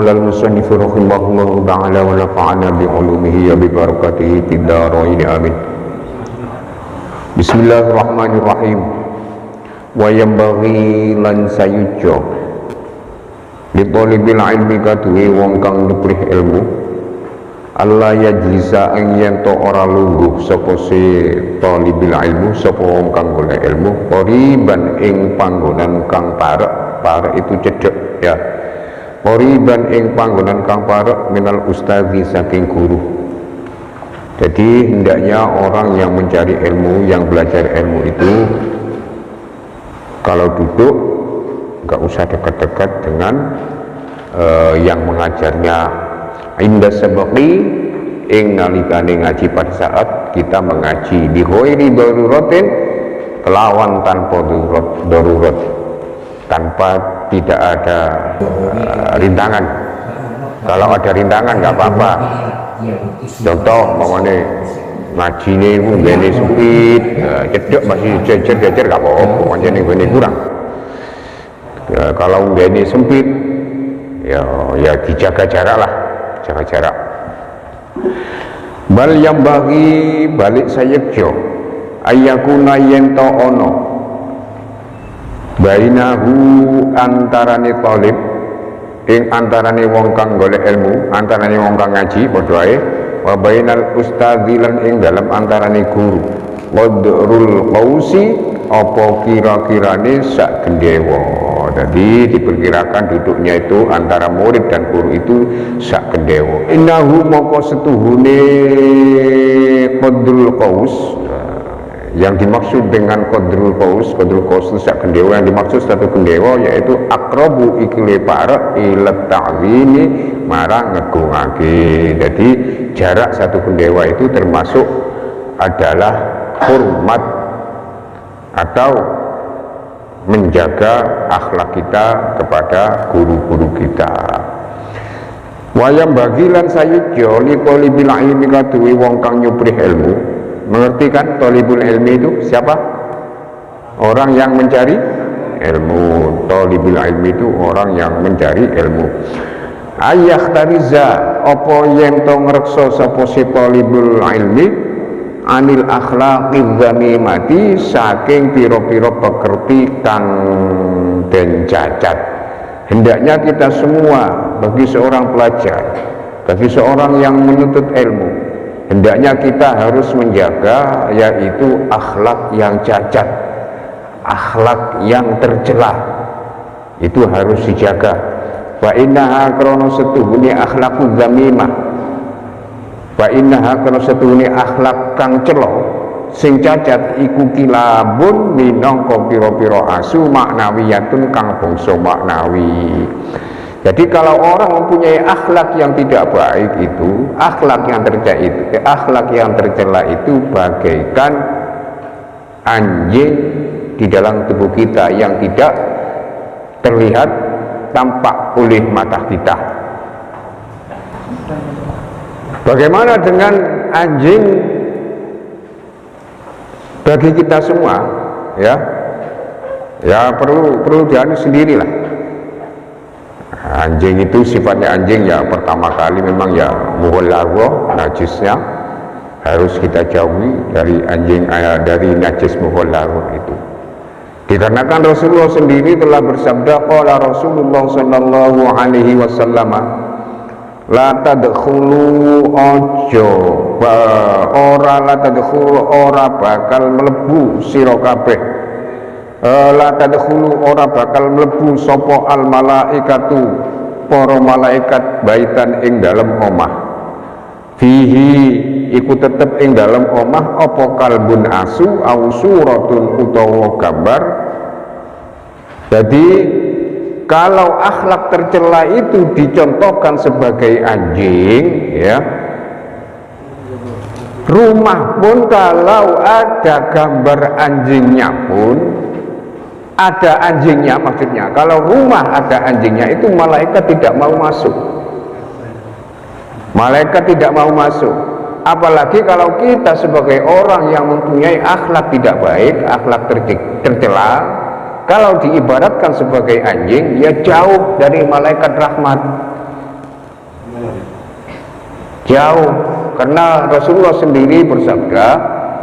qala al-musannif rahimahullahu ta'ala wa nafa'ana bi 'ulumihi wa bi barakatihi fid dharain amin. Bismillahirrahmanirrahim. Wa yanbaghi lan sayujo li talibil ilmi kaduwe wong kang nubrih ilmu Allah yajlisa ing yen to ora lungguh sapa si talibil ilmu sapa wong kang golek ilmu qoriban ing panggonan kang parek itu cedhek ya, qoriban ing panggonan kang parek minal ustazi saking guru. Jadi hendaknya orang yang mencari ilmu, yang belajar ilmu itu kalau duduk nggak usah dekat-dekat dengan yang mengajarnya. Inda sabaqi ing nalikane ngaji pada saat kita mengaji di ghairi daruratin kelawan tanpa darurat, tanpa tidak ada rintangan. Kalau ada rintangan nggak apa-apa. Contoh mamane ngaji ini ngene sempit, cedek masih jejer nggak apa-apa, pancen ngene kurang. Ya, kalau ngene sempit ya dijaga jarak lah, jaga jarak. Bal yang bagi balik sayekjo ayakuna yento ono bainahu antarane talib ing antarane wong kang golek ilmu, antarane wong kang ngaji padha ae, wa bainal ustadzi lan ing dalam antarane guru wadrul qausi apa kira-kirane sak gendewa. Jadi diperkirakan duduknya itu antara murid dan guru itu sak gendewa. Innahu moko setuhune qadrul qaus. Yang dimaksud dengan qadrul qaus itu sak gendewa, yang dimaksud satu gendewa yaitu aqrabu ikle para ila ta'zimi marang ngegungake. Jadi jarak satu gendewa itu termasuk adalah hormat atau menjaga akhlak kita kepada guru-guru kita. Wayang bagilan sayujo li talibil ilmi kaduwe wong kang nyuprih ilmu. Mengerti kan talibul ilmi itu siapa? Orang yang mencari ilmu. Talibul ilmi itu orang yang mencari ilmu. Ayah tariza apa yen to ngreksa sapa si talibul ilmi anil akhlaqidz zamimati saking pira-pira pekerti kang den cacat. Hendaknya kita semua bagi seorang pelajar, bagi seorang yang menuntut ilmu, hendaknya kita harus menjaga yaitu akhlak yang cacat, akhlak yang tercela. Itu harus dijaga. Wa innaha krono setuhune akhlaqudz zamimah. Wa innaha kana satune akhlak kang cela sing cacat iku kilabun minangka pira-pira asu maknawiyatun kang bangsa maknawi. Jadi kalau orang mempunyai akhlak yang tidak baik itu, akhlak yang tercela itu bagaikan anjing di dalam tubuh kita yang tidak terlihat tampak oleh mata kita. Bagaimana dengan anjing bagi kita semua, ya perlu dianu sendirilah. Anjing itu sifatnya anjing ya, pertama kali memang ya mughallazah, najisnya harus kita jauhi dari anjing, dari najis mughallazah itu. Dikarenakan Rasulullah sendiri telah bersabda, qala Rasulullah sallallahu alaihi wasallam, la tadkhulu ojo ora bakal mlebu sira kabeh, la tadkhulu ora bakal mlebu sapa al malaikatu para malaikat baitan ing dalem omah, fihi iku tetep ing dalem omah apa kalbun asu au suratun utawa gambar. Jadi kalau akhlak tercela itu dicontohkan sebagai anjing, ya, rumah pun kalau ada gambar anjingnya pun, ada anjingnya maksudnya, kalau rumah ada anjingnya itu malaikat tidak mau masuk. Malaikat tidak mau masuk. Apalagi kalau kita sebagai orang yang mempunyai akhlak tidak baik, akhlak tercela, kalau diibaratkan sebagai anjing, ya jauh dari malaikat rahmat. jauh, karena Rasulullah sendiri bersabda,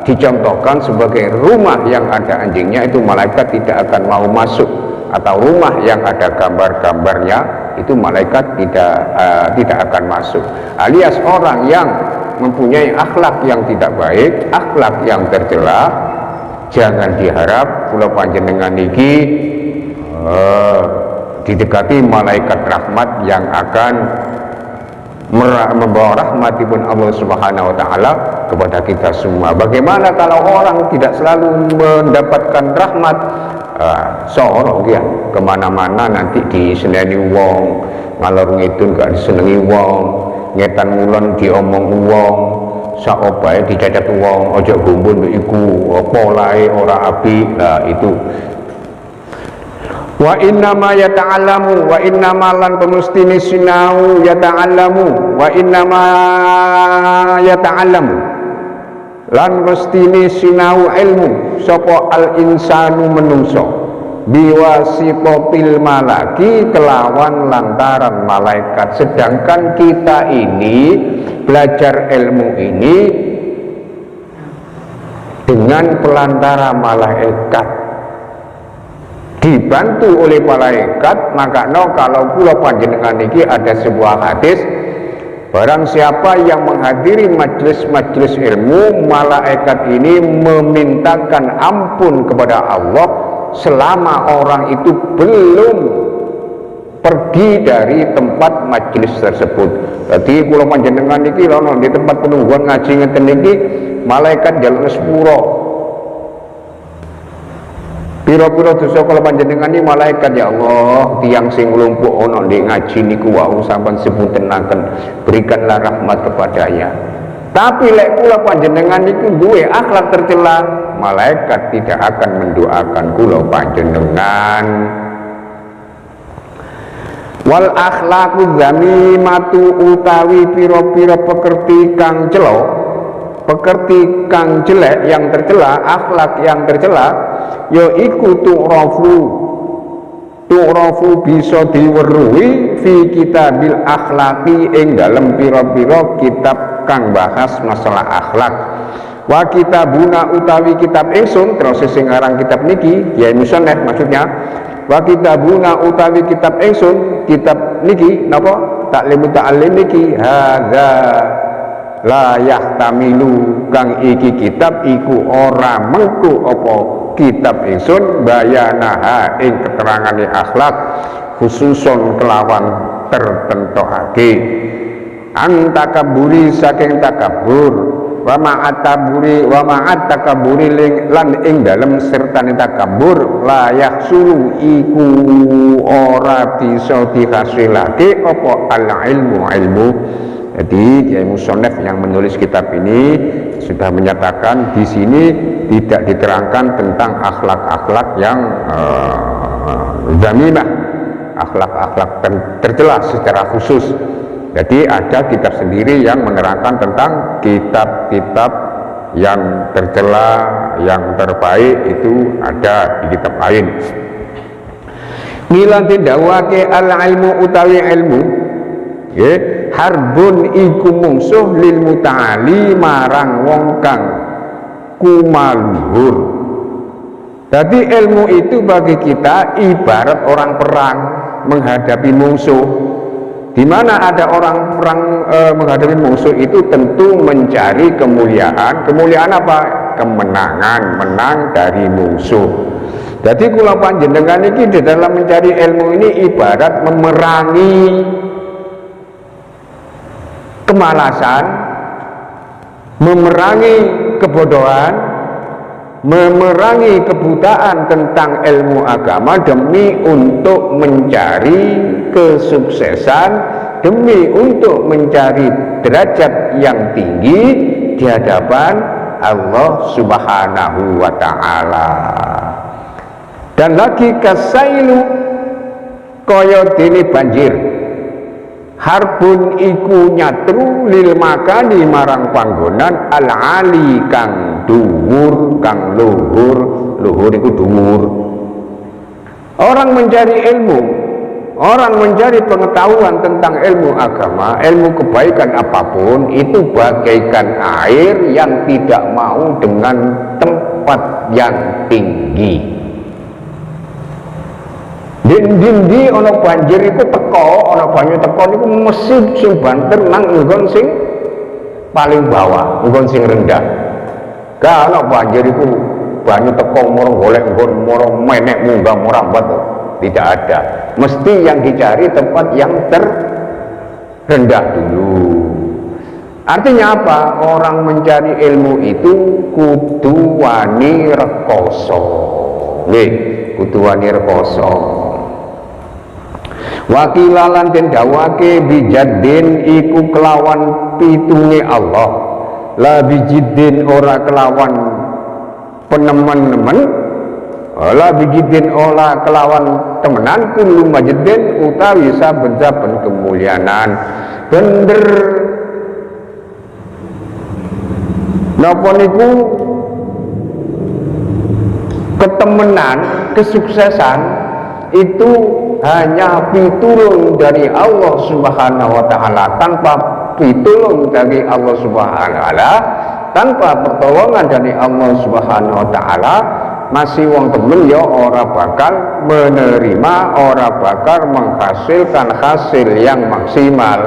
dicontohkan sebagai rumah yang ada anjingnya itu malaikat tidak akan mau masuk, atau rumah yang ada gambar-gambarnya itu malaikat tidak akan masuk. Alias orang yang mempunyai akhlak yang tidak baik, akhlak yang tercela, jangan diharap kula panjenengan niki didekati malaikat rahmat yang akan membawa rahmatipun Allah Subhanahu wa taala kepada kita semua. Bagaimana kalau orang tidak selalu mendapatkan rahmat? Sorok ya, kemana-mana nanti diseneni wong, ngalor ngidul gak disenengi wong, ngetan ngulon diomong wong, saobae dicacat wong, ojo gumbul iku polahe ora apik. Nah itu wa innama yata'allamu wa innama lan pemustini sinau yata'allamu wa innama yata'allamu lan mestini sinau ilmu sapa al insanu menungso biwasitatil malaki kelawan lantaran malaikat. Sedangkan kita ini belajar ilmu ini dengan pelantara malaikat, dibantu oleh malaikat. Maka kalau kula panjenengan iki ada sebuah hadis, barang siapa yang menghadiri majelis-majelis ilmu, malaikat ini memintakan ampun kepada Allah selama orang itu belum pergi dari tempat majelis tersebut. Jadi kula panjenengan iki lono di tempat penungguan ngaji ngeten iki, malaikat jaluk sepuro. Piro-piro dosa kula panjenengan iki malaikat, ya Allah, tiang sing nglumpuk ana di ngaji niku wau sampean sepuntenaken, berikanlah rahmat kepadanya. Tapi lek kula panjenengan niku duwe akhlak tercela, malaikat tidak akan mendoakan kula panjenengan. Wal akhlaqu dzamimatu utawi piro-piro pekerti kang celo, pekerti kang jelek yang tercela, akhlak yang tercela, yaiku tu'rafu bisa diweruhi fi kitabil akhlaqi ing dalem pira-pira kitab kang bahas masalah akhlak. Wa kitabuna utawi kitab ingsun, terus sing aran kitab niki ya musannaf maksudnya, wa kitabuna utawi kitab ingsun, kitab niki napa taklimu ta'allim niki hadza la yahtamilu kang iki kitab iku ora mengku apa kitab ingsun bayanaha ing keterangane akhlak khususon kelawan tertentokake antakaburi saking takabur wa ma'at takaburi lan ing dalem sertane takabur la yahsulu iku ora bisa dihasilake apa al ilmu. Jadi Kiai Musonef yang menulis kitab ini sudah menyatakan di sini tidak diterangkan tentang akhlak-akhlak yang zamimah, akhlak-akhlak tercela secara khusus. Jadi ada kitab sendiri yang menerangkan tentang kitab-kitab yang tercela, yang terbaik itu ada di kitab lain. Mila dawake al-ilmu utawi ilmu, harbun iku mungsuh lil muta'ali marang wong kang kumaluhur. Jadi ilmu itu bagi kita ibarat orang perang menghadapi musuh. Di mana ada orang perang menghadapi musuh itu tentu mencari kemuliaan. Kemuliaan apa? Kemenangan, menang dari musuh. Jadi kula panjenengan iki di dalam mencari ilmu ini ibarat memerangi kemalasan, memerangi kebodohan, memerangi kebutaan tentang ilmu agama demi untuk mencari kesuksesan, demi untuk mencari derajat yang tinggi di hadapan Allah Subhanahu wa ta'ala. Dan lagi kasailu kaya dene banjir, harbun iku nyatru lil makani marang panggonan al ali kang dhuwur, kang luhur. Luhur iku dhuwur. Orang mencari ilmu orang mencari pengetahuan tentang ilmu agama, ilmu kebaikan apapun, itu bagaikan air yang tidak mau dengan tempat yang tinggi. Dindi ana banjir iku teko, ana banyu teko niku mesti sing banter nang nggon sing paling bawah, nggon sing rendah. Gak ana banjir iku banyu teko moro golek nggon moro menek munggah merambat. Tidak ada. Mesti yang dicari tempat yang terendah dulu. Artinya apa? Orang mencari ilmu itu kudu wani rekoso. Nggih, kudu wani rekoso. Wakilalan den dawake bijadin iku kelawan pitunge Allah. La bijiddin ora kelawan penemen-nemen, la bijidin ora kelawan temenan, kullu majdin utawi saben-saben kemuliaan. Bener napa niku ketemenan, kesuksesan itu hanya pitulung dari Allah Subhanahu wa taala. Tanpa pitulung dari Allah Subhanahu wa taala, tanpa pertolongan dari Allah Subhanahu wa taala, masih wong temen ya ora bakal menerima, ora bakal menghasilkan hasil yang maksimal.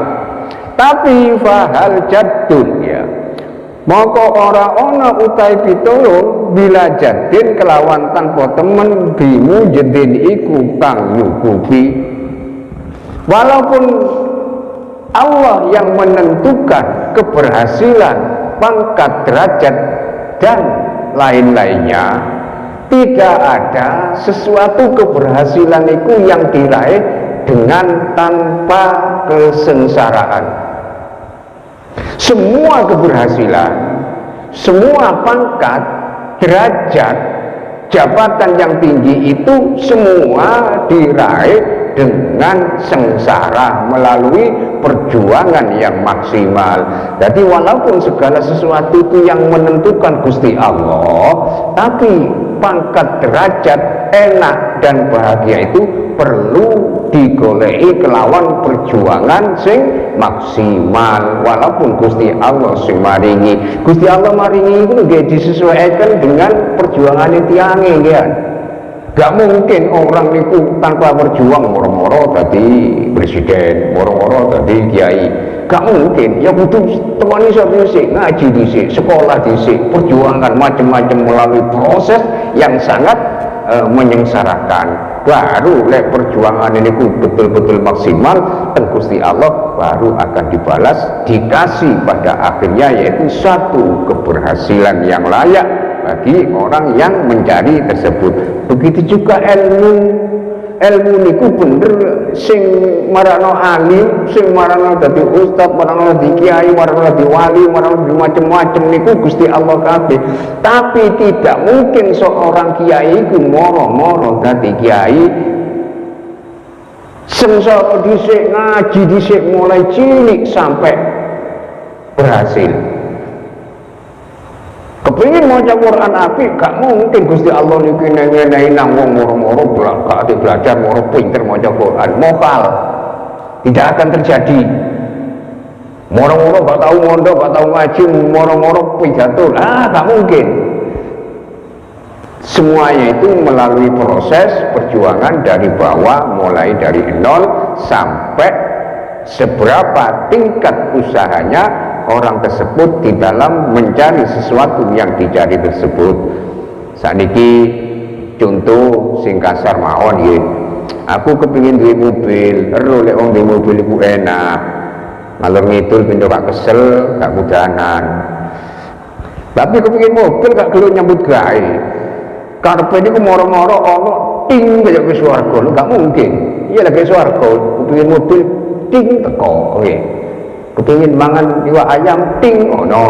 Tapi fahal jaddun ya, maka ora ana utai pitulung bila jadin kelawan tanpa temen bimu jedin iku kang nyukupi. Walaupun Allah yang menentukan keberhasilan, pangkat, derajat dan lain-lainnya, tidak ada sesuatu keberhasilan itu yang diraih dengan tanpa kesengsaraan. Semua keberhasilan, semua pangkat, derajat, jabatan yang tinggi itu semua diraih dengan sengsara melalui perjuangan yang maksimal. Jadi walaupun segala sesuatu itu yang menentukan Gusti Allah, tapi pangkat, derajat, enak dan bahagia itu perlu digoleki kelawan perjuangan sing maksimal. Walaupun Gusti Allah sing maringi, Gusti Allah maringi itu nggih disesuaikan dengan perjuangan tiange nggih. Gak mungkin orang itu tanpa berjuang moro-moro tadi presiden, moro-moro tadi kiai. Gak mungkin. Ya butuh teman iso dhisik, ngaji dhisik, sekolah dhisik, perjuangan macam-macam melalui proses yang sangat menyengsarakan. Baru lek perjuangan ini betul-betul maksimal, dan Gusti Allah baru akan dibalas, dikasih pada akhirnya, yaitu satu keberhasilan yang layak bagi orang yang mencari tersebut. Begitu juga ilmu niku bener sing marano alim, sing marano dadi ustaz, marano dadi kiai, marano dadi wali, marano macam-macam niku Gusti Allah kabeh. Tapi tidak mungkin seorang kiai iku moro-moro dadi kiai sengsara dhisik, ngaji dhisik mulai cilik sampai berhasil. Kepingin maca Quran apik, gak mungkin Gusti Allah niki ngenehi nang wong moro-moro gak belajar moro pinter maca Quran. Mokal. Tidak akan terjadi. Moro-moro gak tahu mondok, gak tahu ngaji, moro-moro pidato. Gak mungkin. Semuanya itu melalui proses perjuangan dari bawah, mulai dari nol sampai seberapa tingkat usahanya orang tersebut di dalam mencari sesuatu yang dicari tersebut. Sakniki contoh sing kasar mawon nggih. Aku kepingin duwe mobil, ero lek wong duwe mobil iku enak. Ngalor ngidul pindho gak kesel, gak kudanan. Tapi kepingin mobil gak gelem nyambut gawe. Karepe niku moro-moro ana ting kaya ke swarga, gak mungkin. Iya lagi swarga, kepingin mobil ting teko nggih. Kepingin mangan iwak ayam ting ono,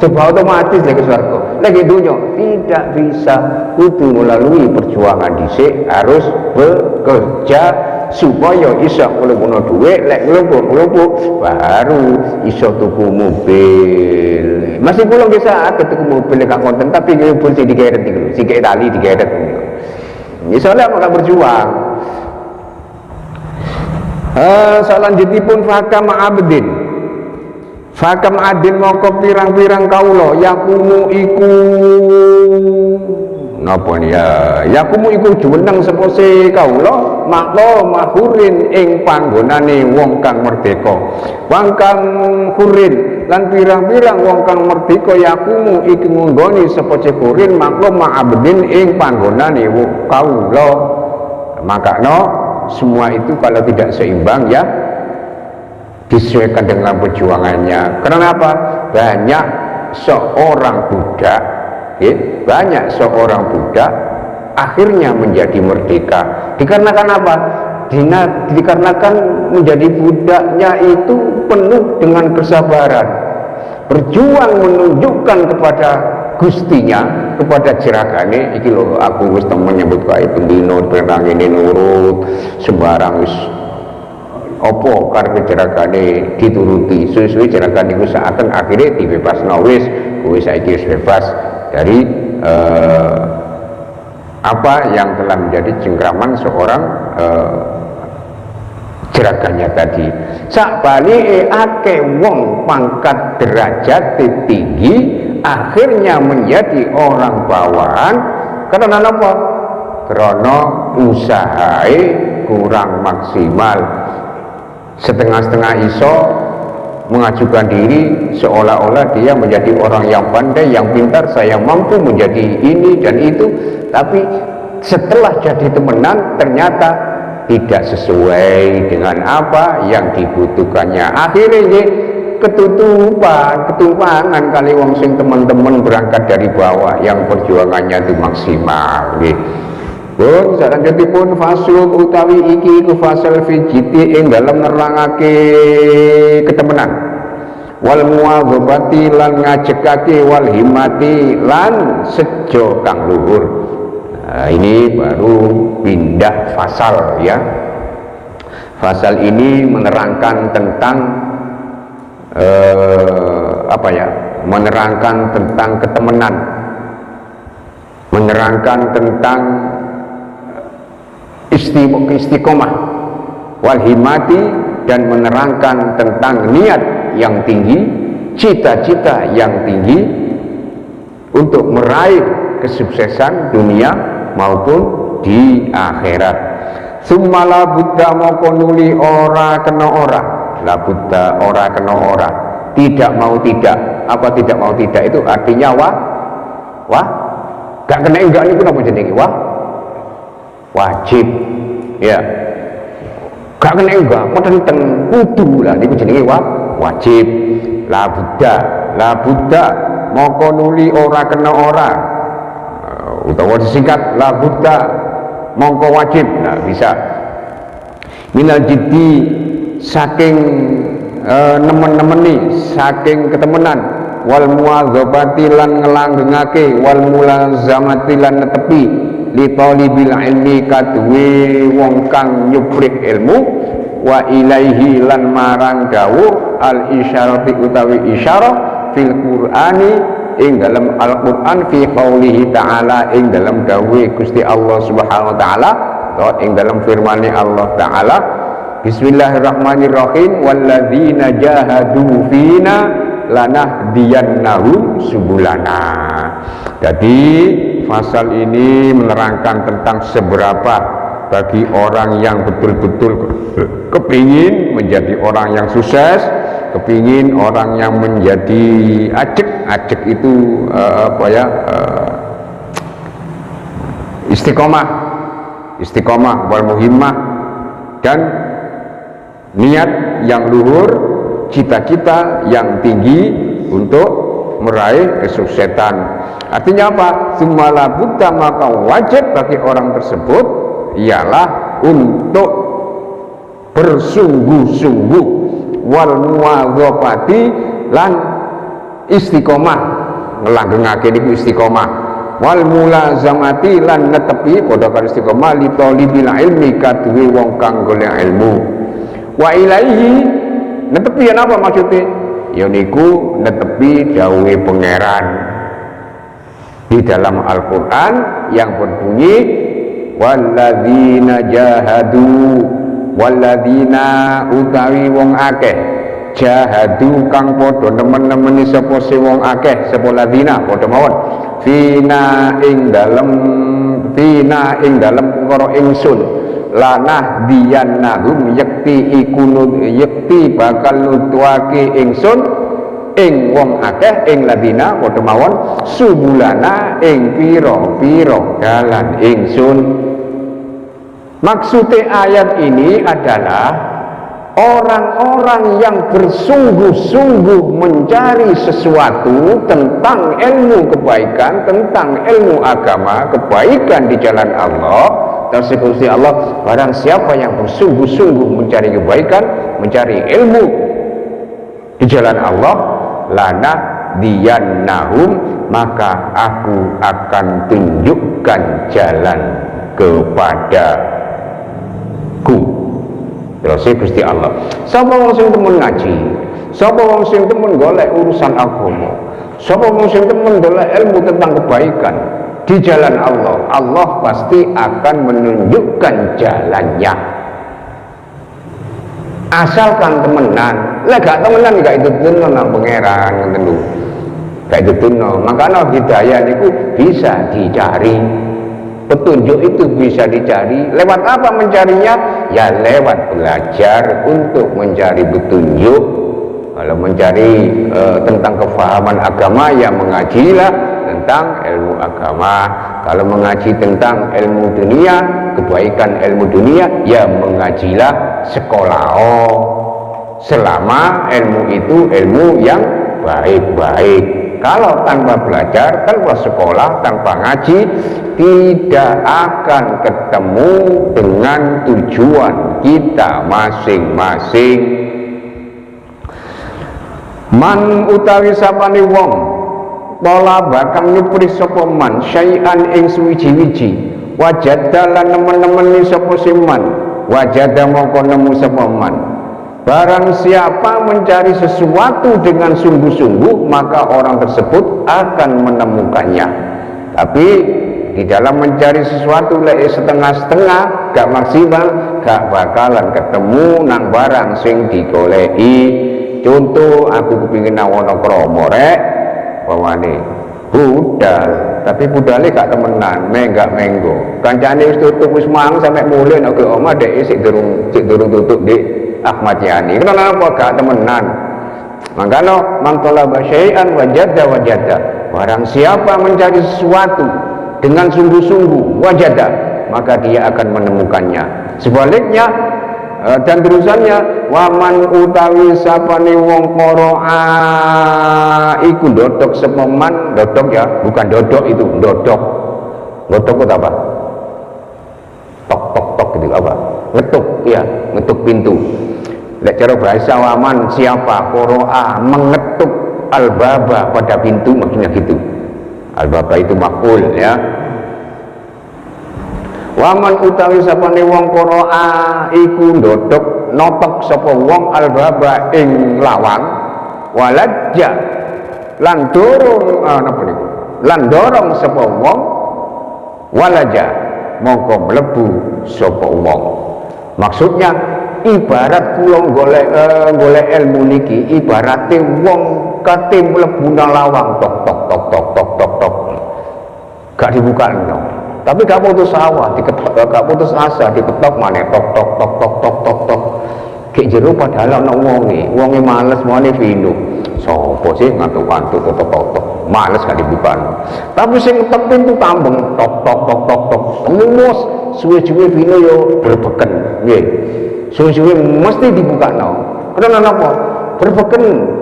sebab otomatis lagi swarga. Lagi dunia tidak bisa, itu melalui perjuangan dhisik, harus bekerja supaya iso ngumpulno dhuwit, lek ngumpul baru iso tuku mobil. Masih kula nggih saged tuku mobil gak konten, tapi ngumpul sing digeret iku, sing tali digeret. Iso lek gak berjuang. Salanjutipun fakam abdin, fakam adin moko pirang-pirang kaulo yakumu iku napa ya yakumu iku jumeneng sepose kaulo maklo mahurin ing panggonane wong kang merdeka wong kang hurin lan pirang-pirang wong kang merdeka yakumu iku nggoni sepose hurin maklo ma'abdin ing panggonane kaulo. Makanya semua itu kalau tidak seimbang ya disesuaikan dengan perjuangannya. Karena apa? Banyak seorang budak, banyak seorang budak akhirnya menjadi merdeka. Dikarenakan apa? Dikarenakan menjadi budaknya itu penuh dengan kesabaran, berjuang menunjukkan kepada gustinya, kepada jeragane iki lho aku wis temen nyebut kae pendino perang ini nurut sembarang wis opo karepe jeragane dituruti suwe-suwe jeragane iku seakan akhirnya dibebasno wis kowe saiki wis bebas dari apa yang telah menjadi cengkraman seorang jeragannya tadi. Sakbalike akeh wong pangkat derajat tinggi akhirnya menjadi orang bawahan karena apa? Karena usahai kurang maksimal, setengah-setengah iso mengajukan diri seolah-olah dia menjadi orang yang pandai, yang pintar, saya mampu menjadi ini dan itu, tapi setelah jadi temenan ternyata tidak sesuai dengan apa yang dibutuhkannya. Akhirnya ketumpangan kali wong sing teman-teman berangkat dari bawah yang perjuangannya itu maksimal nggih. Pun salanjutipun faslun utawi iki iku fasal fijiti ing dalem nerangake ketemenan wal muwadzabati lan ngajekake wal himati lan sejo kang luhur. Nah, ini baru pindah fasal ya. Fasal ini menerangkan tentang menerangkan tentang ketemenan, menerangkan tentang istiqomah wal himati dan menerangkan tentang niat yang tinggi, cita-cita yang tinggi untuk meraih kesuksesan dunia maupun di akhirat. Sumala buddha moko nuli ora kena ora, la buddha ora kena ora, tidak mau tidak. Apa tidak mau tidak itu artinya wah gak kena enggak ini kenapa jenenge wajib ya, gak kena enggak petenteng kudu lah niku jenenge wajib. La buddha moko nuli ora kena ora, utawa disingkat la buddha mongko wajib. Nah bisa minal jiddi saking nemen-nemeni, saking ketemenan wal muwadzabati lan ngelanggengake wal mulazamati lan netepi li talibil ilmi kaduwe wong kang nyubrih ilmu wa ilaihi lan marang dawuh al isyarati utawi isyarah fil qur'ani ing dalam Al-Qur'an fi qaulihi ta'ala ing dalam dawuh Gusti Allah Subhanahu wa taala atau ing dalam firman Allah taala Bismillahirrahmanirrahim walladzina jahadu fina lanahdiyannahum subulana. Jadi pasal ini menerangkan tentang seberapa bagi orang yang betul-betul kepingin menjadi orang yang sukses, kepingin orang yang menjadi ajek itu istiqomah wal muhimmah dan niat yang luhur, cita-cita yang tinggi untuk meraih kesuksesan. Artinya apa? Sumala buddha maka wajib bagi orang tersebut ialah untuk bersungguh-sungguh wal muwadzabati lan istiqomah, ngelanggengake niku istiqomah wal mulazamati lan netepi padha karo istiqomah li talibil ilmi kaduwe wong kang golek ilmu. Wa ilaihi netepi apa maksudnya? Ya niku netepi dawuhe pangeran di dalam Al-Qur'an yang berbunyi walladzina jahadu waladina utawi wong akeh jahadu kang padha nemen-nemeni sapa si wong akeh sapa ladina padha mawon fina ing dalem perkara ingsun lanah diyannahum yakti bakal nutuake ingsun ing wong akeh ing ladina padha mawon subulana ing pira-pira dalan ingsun. Maksudnya ayat ini adalah orang-orang yang bersungguh-sungguh mencari sesuatu tentang ilmu kebaikan, tentang ilmu agama, kebaikan di jalan Allah. Tersebut Allah, barang siapa yang bersungguh-sungguh mencari kebaikan, mencari ilmu di jalan Allah, lana diyannahum, maka aku akan tunjukkan jalan kepadaku. Terus Gusti Allah, sapa wong sing temen ngaji, sapa wong sing temen golek urusan agama, sapa wong sing temen golek ilmu tentang kebaikan di jalan Allah, Allah pasti akan menunjukkan jalannya. Asalkan temenan, lah gak temenan gak itu tenan nang pangeran ngoten lho. Gak itu tenan, makanya hidayah niku bisa dicari. Petunjuk itu bisa dicari. Lewat apa mencarinya? Ya lewat belajar untuk mencari petunjuk. Kalau mencari tentang kefahaman agama, ya mengajilah tentang ilmu agama. Kalau mengaji tentang ilmu dunia, kebaikan ilmu dunia, ya mengajilah sekolah. Selama ilmu itu ilmu yang baik-baik. Kalau tanpa belajar, tanpa sekolah, tanpa ngaji, tidak akan ketemu dengan tujuan kita masing-masing. Man utawi sapane wong pola bakal nyupri sapa man syai'an ing suwiji-wiji wajadalan nemen-nemen sapa siman wajada moko nemu sapa man. Barang siapa mencari sesuatu dengan sungguh-sungguh, maka orang tersebut akan menemukannya. Tapi di dalam mencari sesuatu setengah-setengah, gak maksimal, gak bakalan ketemu nang barang sing digoleki. Contoh, aku kepingin nawono kromo rek pawane budal, tapi budalnya gak temenan, menggak menggo. Kancane wis tutup wis mang sampai mulai nek omah dek sik durung tutup dik Ahmad Yani. Kenapa gak temenan? Makanya mantola basyai'an wajada. Barang siapa mencari sesuatu dengan sungguh-sungguh wajada, maka dia akan menemukannya. Sebaliknya dan terusannya waman utawi sapane wong qara'a iku ndodok sepeman, ndodok ya, bukan dodok itu, ndodok. Ndodok itu apa? Tok gitu apa? Ngetuk, ya, ngetuk pintu. Lek cara bahasa waman siapa qara'a mengetuk al-baba pada pintu, maksudnya gitu. Al-baba itu maf'ul ya. Waman utawi sapane wong qara'a iku ndodok notok sapa wong al-baba ing lawang walajja lan dorong napa niku? Lan dorong sapa wong walaja mongko mlebu sapa wong. Maksudnya ibarat kula golek ilmu niki ibarate wong kate mlebu nang lawang tok. Gak dibuka no. Tapi gak putus asa, gak putus asa, diketok maneh tok. Kayak jero padahal ana wonge males mone vino. Sopo sih ngantuk-ngantuk tok. Males gak dibuka. Tapi sing ngetok pintu tambeng tok. Temus suwe-suwe vino yo berbeken. Nggih. Suwe-suwe mesti dibuka no. Karena napa? Berbeken.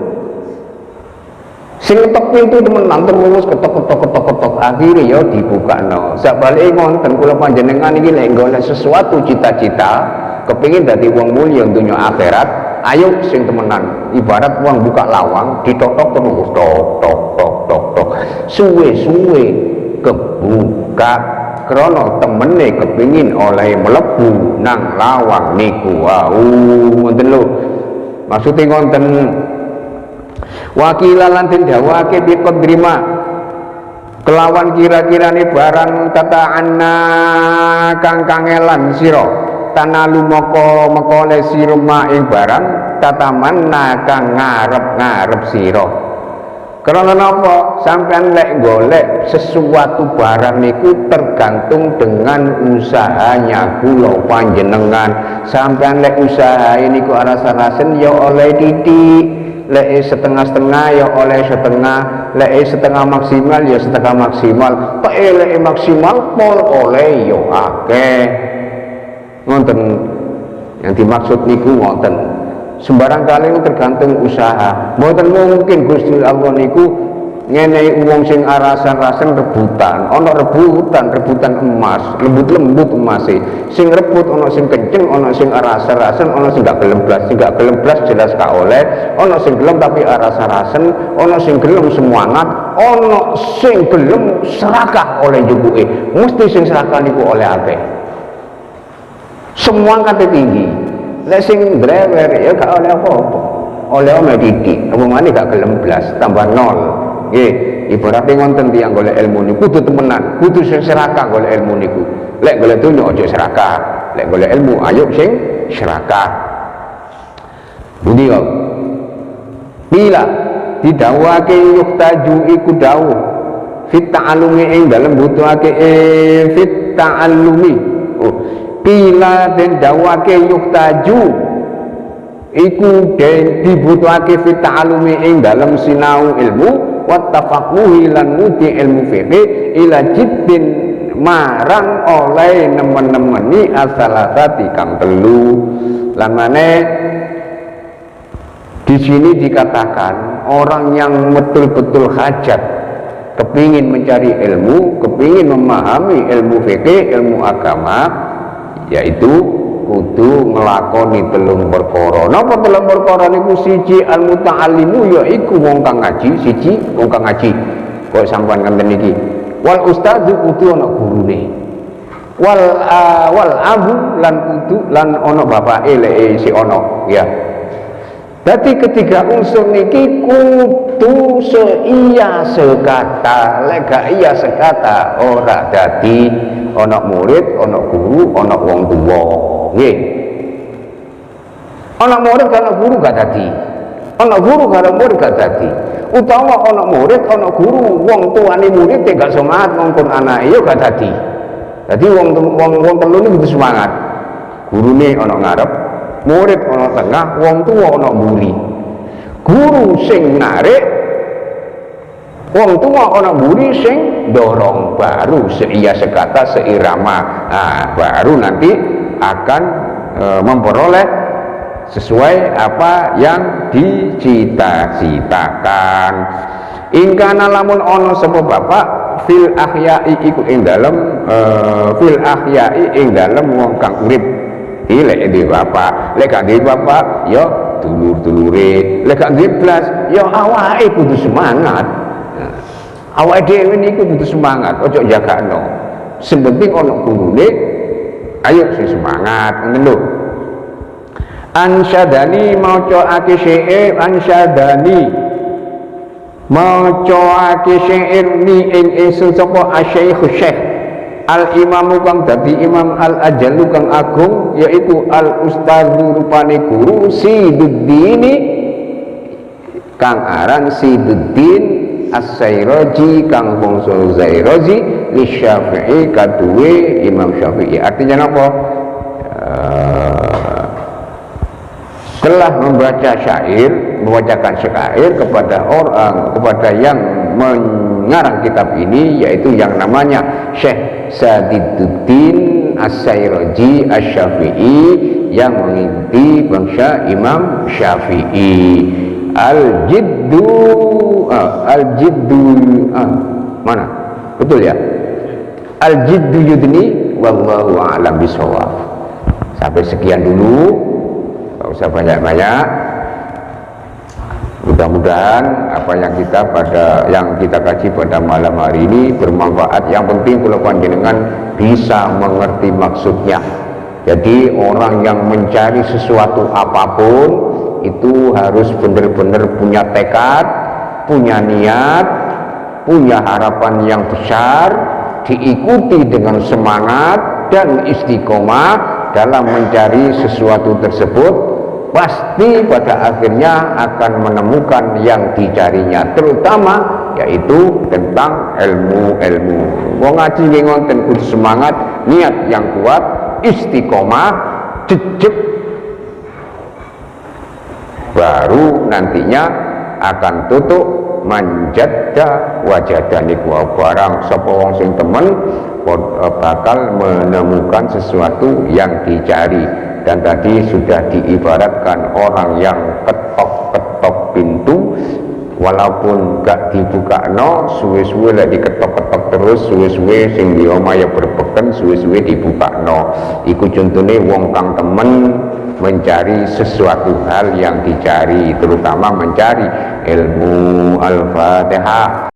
Sing ngetok pintu temenan terus ketok akhirnya ya dibuka no. Sabalike ngonten kula panjenengan iki lek golek sesuatu cita-cita kepingin dadi wong mulya dunya akhirat, ayo sing temenan. Ibarat wong buka lawang ditotok terus tok. Suwe-suwe kebuka krana temene kepingin oleh mlebu nang lawang niku. Ngoten lho. Maksude ngonten wakilan den dawake biqadrima kelawan kira-kirane barang tata'anna kang kangelan sira tanalu moko le sira ma ing barang tatamanna kang ngarep-ngarep sira. Karena napa? Sampean lek golek sesuatu barang niku tergantung dengan usahanya kula panjenengan. Sampean lek usaha niku arasa-rasen ya oleh titik, lek setengah-setengah ya oleh setengah, lek setengah maksimal ya setengah maksimal. Kok lek maksimal pol oleh ya akeh. Ngoten yang dimaksud niku ngoten. Sembarang kali itu tergantung usaha. Mboten mungkin Gusti Allah niku ngenehi wong sing arasan-arasan rebutan. Ana rebutan emas, lembut-lembut emase. Sing rebut ana sing kenceng, ana sing arasan-arasan, ana sing gak gelem blas, jelas gak oleh. Ana sing gelem tapi arasan-arasan, ana sing gelem semangat, ana sing gelem serakah oleh jubuke. Mesti sing serakah niku oleh akeh. Semua kate tinggi. Lek sing drewer ya gak oleh apa-apa. Oleh titik, apa maneh gak gelem blas, tambah nol. Nggih, ibaratnya ngonten tiyang golek ilmu niku kudu temenan, kudu sing serakah golek ilmu niku. Lek golek dunya aja serakah, lek golek ilmu ayo sing serakah. Budi kok. Bila didhawuhake yuktaju iku dawuh fit ta'allumi ing dalem butuhake fit ta'allumi. Bila den dawake yuktaju iku den dibutuhake fit ta'allumi ing dalem sinau ilmu wa tafaqquhi lan muti ilmu fikih ila jiddin marang oleh nemen-nemeni asalasati kang telu. Lan maneh di sini dikatakan orang yang betul-betul hajat kepingin mencari ilmu, kepingin memahami ilmu fikih, ilmu agama, yaitu kudu nglakoni telung perkara. Napa telung perkara niku? Siji al muta'allimu yaiku wong kang ngaji, siji wong kang ngaji. Kok sampean ngenten iki. Wal ustadzu kudu ana gurune. Wal abu lan kudu lan ana bapake lek si ana, ya. Dadi ketiga unsur niki kudu seiya sekata, lek gak iya sekata ora dadi ana murid, ana guru, ana wong tuwa. Nggih. Ana murid kana guru gak dadi. Ana guru kana murid gak dadi. Utawa ana murid, ana guru, wong tuane murid gak semangat ngongkon anake ya gak dadi. Dadi wong telu niku kudu semangat. Gurune ana ngarep, murid ana tengah, wong tuwa ana mburi. Guru sing narik, wong tuwa ana mburi sing dorong, baru seiya sekata seirama. Nah, baru nanti akan memperoleh sesuai apa yang dicita-citakan. Ingkana lamun ono sapa bapak fil ahyai iku ing dalem fil ahyai ing dalem wong kang urip. Lek di bapak, lek gak di bapak ya dulur-dulure, lek gak di blas ya awake kudu semangat. Awake dhewe niku kudu semangat, ojo jagakno. Sing penting ana gurune, ayo sing semangat, ngoten lho. Ansyadani maca ake syair, ansyadani maca ake syair ni ing ingsun sapa asyaikh syekh al imamu kang dadi imam al ajalu kang agung, yaitu al ustadzu rupane guru Siduddini kang aran Siduddin As-Sairaji kang bangsa Zairazi li Syafi'i kaduwe Imam Syafi'i. Artinya apa? Telah membaca syair, membacakan syair kepada orang, kepada yang mengarang kitab ini, yaitu yang namanya Syekh Siduddin As-Sairaji Asy-Syafi'i yang mengikuti bangsa Imam Syafi'i. Al-jiddu mana? Betul ya? Al-jiddu yudni wallahu a'lam bishawab. Sampai sekian dulu, gak usah banyak-banyak. Mudah-mudahan apa yang kita kaji pada malam hari ini bermanfaat. Yang penting kalau panjenengan bisa mengerti maksudnya. Jadi orang yang mencari sesuatu apapun itu harus benar-benar punya tekad, punya niat, punya harapan yang besar, diikuti dengan semangat dan istiqomah, dalam mencari sesuatu tersebut pasti pada akhirnya akan menemukan yang dicarinya, terutama yaitu tentang ilmu-ilmu. Wong ngaji nggih ngoten, kudu semangat, niat yang kuat, istiqomah, jejeg, baru nantinya akan tutup manjadda wajadani barang sapa wong sing temen bakal menemukan sesuatu yang dicari. Dan tadi sudah diibaratkan orang yang ketok-ketok pintu, walaupun gak dibuka no, suwe-suwe lah diketok-ketok terus, suwe-suwe sing di omaya berbeken, suwe-suwe dibuka no. Iku contohnya wong kang temen mencari sesuatu hal yang dicari, terutama mencari ilmu. Al-Fatihah.